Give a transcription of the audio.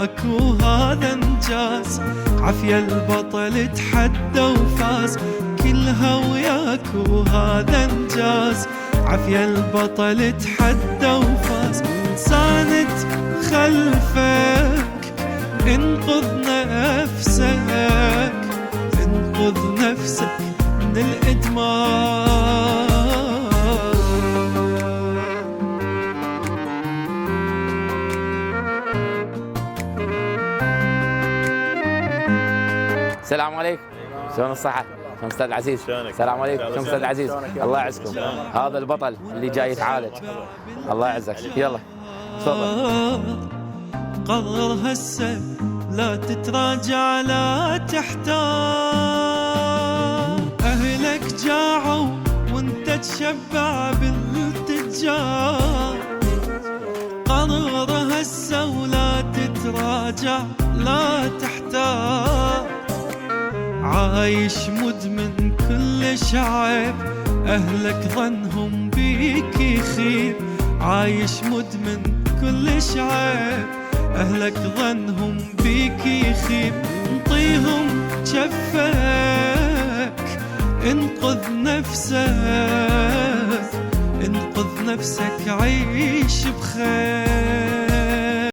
وياك وهذا انجاز، عافية البطل تحدى وفاز، كلها وياك وهذا انجاز، عافية البطل تحدى وفاز. ساند خلفك انقذ نفسك، انقذ نفسك من الإدمان. السلام عليكم، شلون الصحة؟ شلون استاذ العزيز؟ السلام عليكم، شلون استاذ العزيز؟ الله يعزكم. هذا البطل اللي جاي يتعالج، الله يعزك. يلا تفضل. قرر هسه لا تتراجع لا تحتار، أهلك جاعوا وانت تشبع بالتجار. قرر هسه ولا تتراجع لا تحتار، عايش مدمن كلش عيب، أهلك ظنهم بيك يخيب. عايش مدمن كلش عيب، أهلك ظنهم بيك يخيب. انطيهم جفك انقذ نفسك، انقذ نفسك عيش بخير.